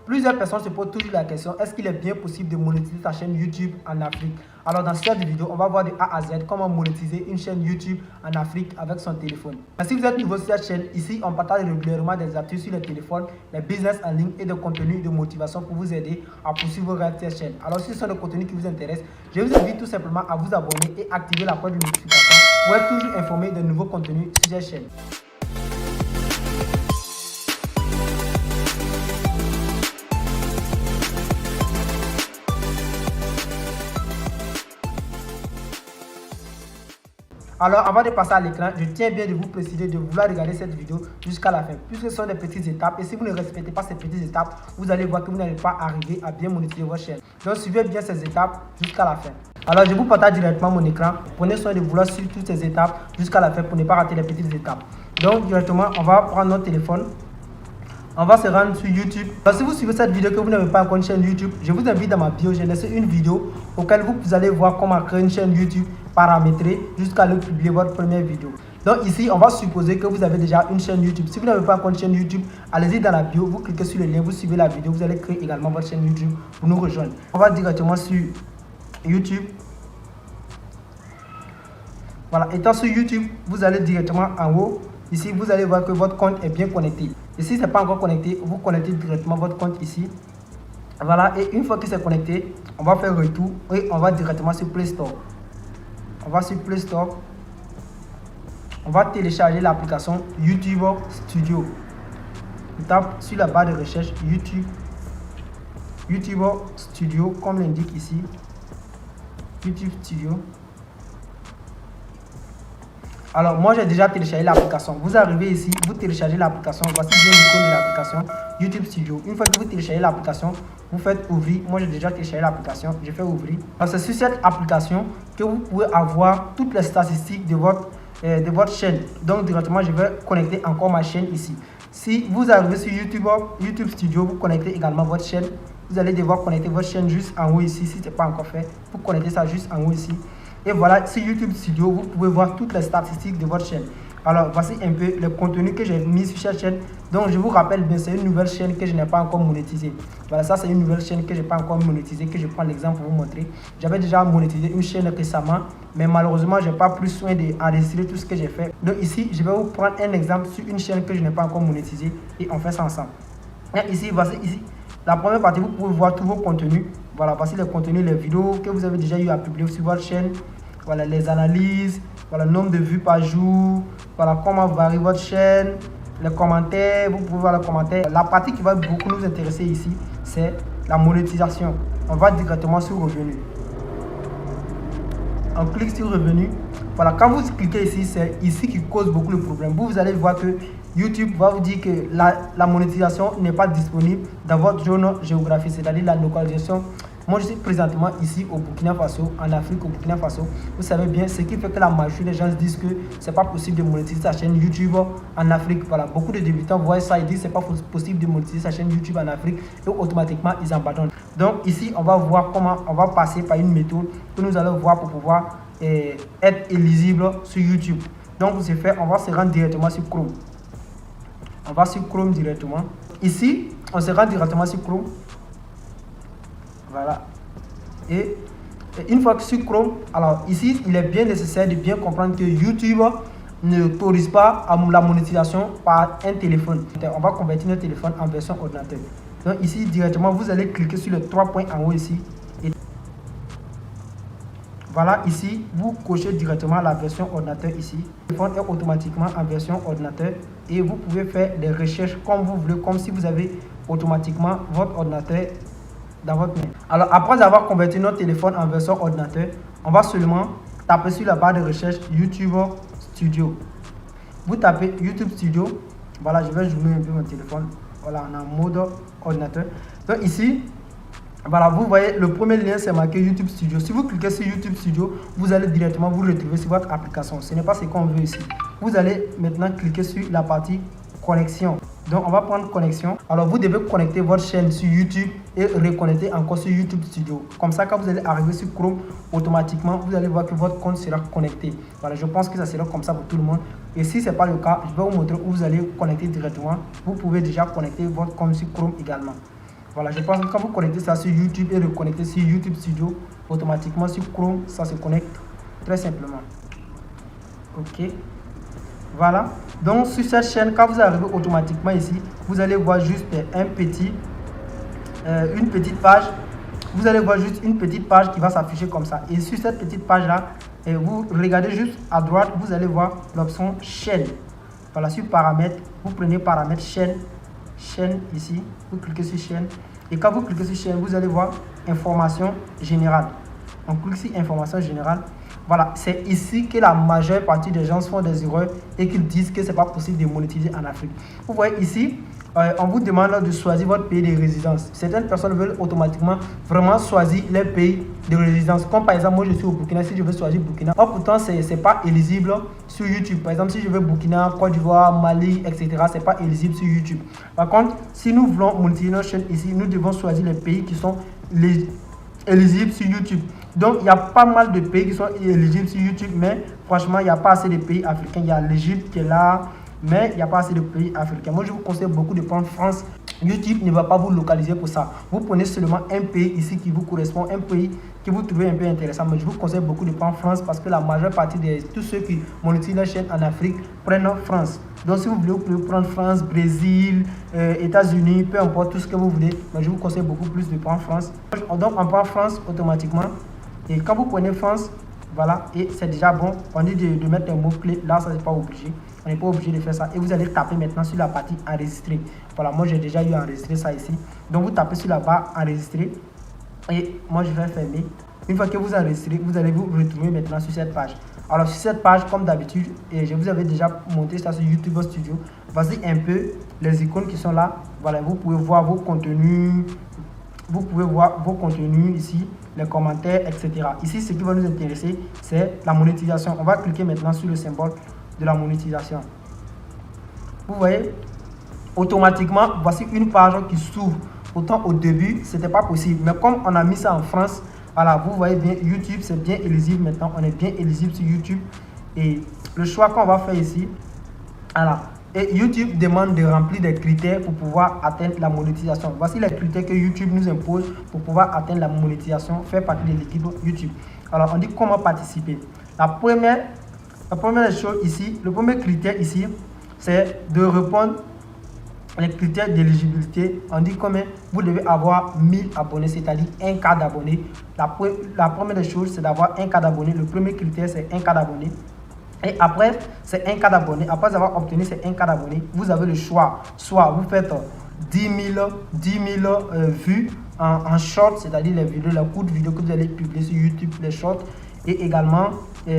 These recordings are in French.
Plusieurs personnes se posent toujours la question, est-ce qu'il est bien possible de monétiser sa chaîne YouTube en Afrique? Alors dans cette vidéo, on va voir de A à Z comment monétiser une chaîne YouTube en Afrique avec son téléphone. Et si vous êtes nouveau sur cette chaîne, ici on partage régulièrement des actus sur le téléphone, les business en ligne et des contenus de motivation pour vous aider à poursuivre vos rêves sur cette chaîne. Alors si ce sont des contenus qui vous intéressent, je vous invite tout simplement à vous abonner et activer la cloche de notification pour être toujours informé de nouveaux contenus sur cette chaîne. Alors, avant de passer à l'écran, je tiens bien de vous préciser de vouloir regarder cette vidéo jusqu'à la fin, puisque ce sont des petites étapes. Et si vous ne respectez pas ces petites étapes, vous allez voir que vous n'allez pas arriver à bien monétiser votre chaîne. Donc, suivez bien ces étapes jusqu'à la fin. Alors, je vous partage directement mon écran. Prenez soin de vouloir suivre toutes ces étapes jusqu'à la fin pour ne pas rater les petites étapes. Donc, directement, on va prendre notre téléphone. On va se rendre sur YouTube. Alors, si vous suivez cette vidéo que vous n'avez pas encore une chaîne YouTube, je vous invite dans ma bio. J'ai laissé une vidéo auquel vous allez voir comment créer une chaîne YouTube paramétrée jusqu'à le publier votre première vidéo. Donc ici, on va supposer que vous avez déjà une chaîne YouTube. Si vous n'avez pas encore une chaîne YouTube, allez-y dans la bio, vous cliquez sur le lien, vous suivez la vidéo, vous allez créer également votre chaîne YouTube pour nous rejoindre. On va directement sur YouTube. Voilà, étant sur YouTube, vous allez directement en haut. Ici, vous allez voir que votre compte est bien connecté. Et si ce n'est pas encore connecté, vous connectez directement votre compte ici. Voilà, et une fois que c'est connecté, on va faire retour et on va directement sur Play Store. On va sur Play Store. On va télécharger l'application YouTube Studio. On tape sur la barre de recherche YouTube Studio, comme l'indique ici. YouTube Studio. Alors, moi, j'ai déjà téléchargé l'application. Vous arrivez ici, vous téléchargez l'application. Voici bien l'icône de l'application YouTube Studio. Une fois que vous téléchargez l'application, vous faites ouvrir. Moi, j'ai déjà téléchargé l'application. Je fais ouvrir. Alors, c'est sur cette application que vous pouvez avoir toutes les statistiques de votre chaîne. Donc, directement, je vais connecter encore ma chaîne ici. Si vous arrivez sur YouTube Studio, vous connectez également votre chaîne. Vous allez devoir connecter votre chaîne juste en haut ici, si ce n'est pas encore fait. Vous connectez ça juste en haut ici. Et voilà, sur YouTube Studio, vous pouvez voir toutes les statistiques de votre chaîne. Alors, voici un peu le contenu que j'ai mis sur cette chaîne. Donc, je vous rappelle bien, c'est une nouvelle chaîne que je n'ai pas encore monétisée. Voilà, ça, c'est une nouvelle chaîne que je n'ai pas encore monétisée, que je prends l'exemple pour vous montrer. J'avais déjà monétisé une chaîne récemment, mais malheureusement, je n'ai pas pris soin d'enregistrer tout ce que j'ai fait. Donc, ici, je vais vous prendre un exemple sur une chaîne que je n'ai pas encore monétisée et on fait ça ensemble. Et ici, voici ici. La première partie, vous pouvez voir tous vos contenus. Voilà, voici les contenus, les vidéos que vous avez déjà eu à publier sur votre chaîne. Voilà, les analyses, voilà, le nombre de vues par jour, voilà, comment varie votre chaîne, les commentaires, vous pouvez voir les commentaires. La partie qui va beaucoup nous intéresser ici, c'est la monétisation. On va directement sur Revenu. On clique sur Revenu. Voilà, quand vous cliquez ici, c'est ici qui cause beaucoup de problèmes. Vous allez voir que YouTube va vous dire que la monétisation n'est pas disponible dans votre zone géographique, c'est-à-dire la localisation. Moi, je suis présentement ici au Burkina Faso, en Afrique, au Burkina Faso. Vous savez bien, ce qui fait que la majorité des gens disent que c'est pas possible de monétiser sa chaîne YouTube en Afrique. Voilà, beaucoup de débutants voient ça et disent que c'est pas possible de monétiser sa chaîne YouTube en Afrique et automatiquement ils abandonnent. Donc ici, on va voir comment on va passer par une méthode que nous allons voir pour pouvoir être éligible sur YouTube. Donc pour ce faire, on va se rendre directement sur Chrome. On va sur Chrome directement. Ici, on se rend directement sur Chrome. Voilà. Et une fois que sur Chrome, alors ici, il est bien nécessaire de bien comprendre que YouTube ne autorise pas la monétisation par un téléphone. On va convertir notre téléphone en version ordinateur. Donc ici, directement, vous allez cliquer sur les 3 points en haut ici. Et voilà, ici, vous cochez directement la version ordinateur ici. Le téléphone est automatiquement en version ordinateur et vous pouvez faire des recherches comme vous voulez, comme si vous avez automatiquement votre ordinateur dans votre main. Alors, après avoir converti notre téléphone en version ordinateur, on va seulement taper sur la barre de recherche YouTube Studio. Vous tapez YouTube Studio. Voilà, je vais zoomer un peu mon téléphone. Voilà, on est en mode ordinateur. Donc ici, voilà, vous voyez, le premier lien, c'est marqué YouTube Studio. Si vous cliquez sur YouTube Studio, vous allez directement vous retrouver sur votre application. Ce n'est pas ce qu'on veut ici. Vous allez maintenant cliquer sur la partie connexion. Donc, on va prendre connexion. Alors, vous devez connecter votre chaîne sur YouTube et reconnecter encore sur YouTube Studio. Comme ça, quand vous allez arriver sur Chrome, automatiquement, vous allez voir que votre compte sera connecté. Voilà, je pense que ça sera comme ça pour tout le monde. Et si ce n'est pas le cas, je vais vous montrer où vous allez connecter directement. Vous pouvez déjà connecter votre compte sur Chrome également. Voilà, je pense que quand vous connectez ça sur YouTube et reconnectez sur YouTube Studio, automatiquement sur Chrome, ça se connecte très simplement. Ok. Voilà. Donc sur cette chaîne, quand vous arrivez automatiquement ici, vous allez voir juste une petite page. Vous allez voir juste une petite page qui va s'afficher comme ça. Et sur cette petite page-là, vous regardez juste à droite, vous allez voir l'option chaîne. Voilà, sur paramètres, vous prenez paramètres chaîne ici, vous cliquez sur chaîne. Et quand vous cliquez sur chaîne, vous allez voir information générale. On clique sur information générale. Voilà, c'est ici que la majeure partie des gens font des erreurs et qu'ils disent que ce n'est pas possible de monétiser en Afrique. Vous voyez ici, on vous demande de choisir votre pays de résidence. Certaines personnes veulent automatiquement vraiment choisir les pays de résidence. Comme par exemple, moi je suis au Burkina, si je veux choisir Burkina, pourtant ce n'est pas éligible sur YouTube. Par exemple, si je veux Burkina, Côte d'Ivoire, Mali, etc., ce n'est pas éligible sur YouTube. Par contre, si nous voulons monétiser notre chaîne ici, nous devons choisir les pays qui sont éligibles sur YouTube. Donc, il y a pas mal de pays qui sont éligibles sur YouTube, mais franchement, il n'y a pas assez de pays africains. Il y a l'Égypte qui est là, mais il n'y a pas assez de pays africains. Moi, je vous conseille beaucoup de prendre France. YouTube ne va pas vous localiser pour ça. Vous prenez seulement un pays ici qui vous correspond, un pays que vous trouvez un peu intéressant. Mais je vous conseille beaucoup de prendre France parce que la majeure partie de tous ceux qui monétisent la chaîne en Afrique prennent France. Donc, si vous voulez, vous pouvez prendre France, Brésil, États-Unis, peu importe tout ce que vous voulez. Mais je vous conseille beaucoup plus de prendre France. Donc, on prend France automatiquement. Et quand vous prenez France, voilà, et c'est déjà bon. On dit de mettre un mot-clé. Là, ça, c'est pas obligé. On n'est pas obligé de faire ça. Et vous allez taper maintenant sur la partie enregistrer. Voilà, moi, j'ai déjà eu enregistré ça ici. Donc, vous tapez sur la barre enregistrer. Et moi, je vais fermer. Une fois que vous enregistrez, vous allez vous retrouver maintenant sur cette page. Alors, sur cette page, comme d'habitude, et je vous avais déjà monté ça sur YouTube Studio. Voici un peu les icônes qui sont là. Voilà, vous pouvez voir vos contenus. Vous pouvez voir vos contenus ici, les commentaires, etc. Ici, ce qui va nous intéresser, c'est la monétisation. On va cliquer maintenant sur le symbole de la monétisation. Vous voyez, automatiquement, voici une page qui s'ouvre. Pourtant, au début, ce n'était pas possible. Mais comme on a mis ça en France, voilà, vous voyez bien, YouTube, c'est bien éligible maintenant. On est bien éligible sur YouTube. Et le choix qu'on va faire ici, voilà. Et YouTube demande de remplir des critères pour pouvoir atteindre la monétisation. Voici les critères que YouTube nous impose pour pouvoir atteindre la monétisation, faire partie de l'équipe YouTube. Alors, on dit comment participer. La première chose ici, le premier critère ici, c'est de répondre les critères d'éligibilité. On dit combien vous devez avoir 1000 abonnés, c'est-à-dire 1K d'abonnés. La première chose, c'est d'avoir 1K d'abonnés. Le premier critère, c'est 1K d'abonnés. Et après, c'est 1K d'abonnés. Après avoir obtenu ces 1K d'abonnés, vous avez le choix. Soit vous faites 10 000 vues en short, c'est-à-dire les vidéos, la courte vidéo que vous allez publier sur YouTube, les shorts. Et également,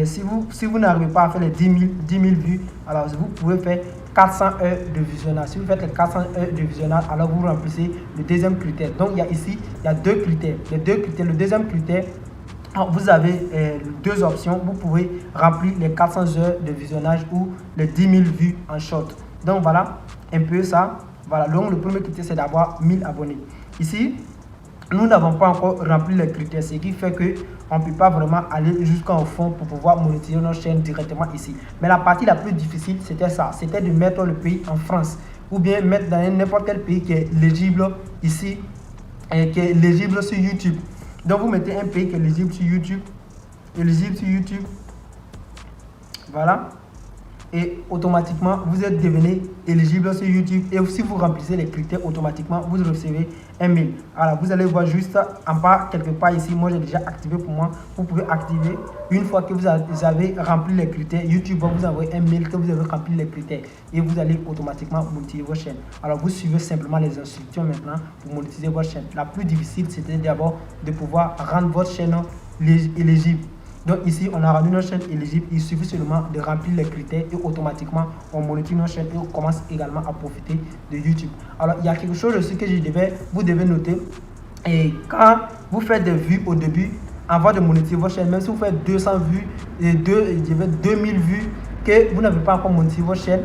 si vous n'arrivez pas à faire les 10 000 vues, alors vous pouvez faire 400 heures de visionnage. Si vous faites les 400 heures de visionnage, alors vous remplissez le deuxième critère. Donc, il y a deux critères. Le deuxième critère, vous avez deux options. Vous pouvez remplir les 400 heures de visionnage ou les 10 000 vues en short. Donc voilà un peu ça. Voilà, donc le premier critère, c'est d'avoir 1000 abonnés. Ici, nous n'avons pas encore rempli les critères, ce qui fait qu'on ne peut pas vraiment aller jusqu'au fond pour pouvoir monétiser notre chaîne directement ici. Mais la partie la plus difficile, c'était ça. C'était de mettre le pays en France ou bien mettre dans n'importe quel pays qui est légible ici et qui est légible sur YouTube. Donc, vous mettez un pays qui est éligible sur YouTube. Voilà. Et automatiquement, vous êtes devenu éligible sur YouTube. Et si vous remplissez les critères, automatiquement, vous recevez un mail. Alors, vous allez voir juste en bas, quelque part ici. Moi, j'ai déjà activé pour moi. Vous pouvez activer. Une fois que vous avez rempli les critères, YouTube va vous envoyer un mail que vous avez rempli les critères. Et vous allez automatiquement monétiser votre chaîne. Alors, vous suivez simplement les instructions maintenant pour monétiser votre chaîne. La plus difficile, c'était d'abord de pouvoir rendre votre chaîne éligible. Donc ici, on a rendu notre chaîne éligible. Il suffit seulement de remplir les critères et automatiquement, on monétise notre chaîne et on commence également à profiter de YouTube. Alors, il y a quelque chose aussi que vous devez noter. Et quand vous faites des vues au début, avant de monétiser votre chaîne, même si vous faites 200 vues et 2000 vues, que vous n'avez pas encore monétisé votre chaîne,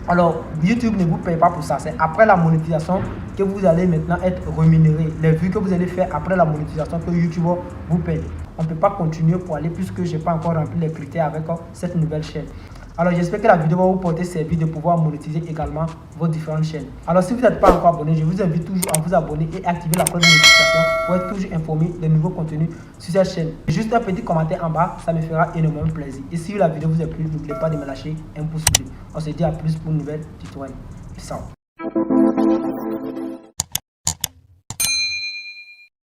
alors YouTube ne vous paye pas pour ça. C'est après la monétisation que vous allez maintenant être rémunéré. Les vues que vous allez faire après la monétisation que YouTube vous paye. On ne peut pas continuer pour aller puisque je n'ai pas encore rempli les critères avec cette nouvelle chaîne. Alors j'espère que la vidéo va vous porter service de pouvoir monétiser également vos différentes chaînes. Alors si vous n'êtes pas encore abonné, je vous invite toujours à vous abonner et activer la cloche de notification pour être toujours informé des nouveaux contenus sur cette chaîne. Juste un petit commentaire en bas, ça me fera énormément plaisir. Et si la vidéo vous a plu, n'oubliez pas de me lâcher un pouce bleu. On se dit à plus pour une nouvelle tutoriel. Peace out.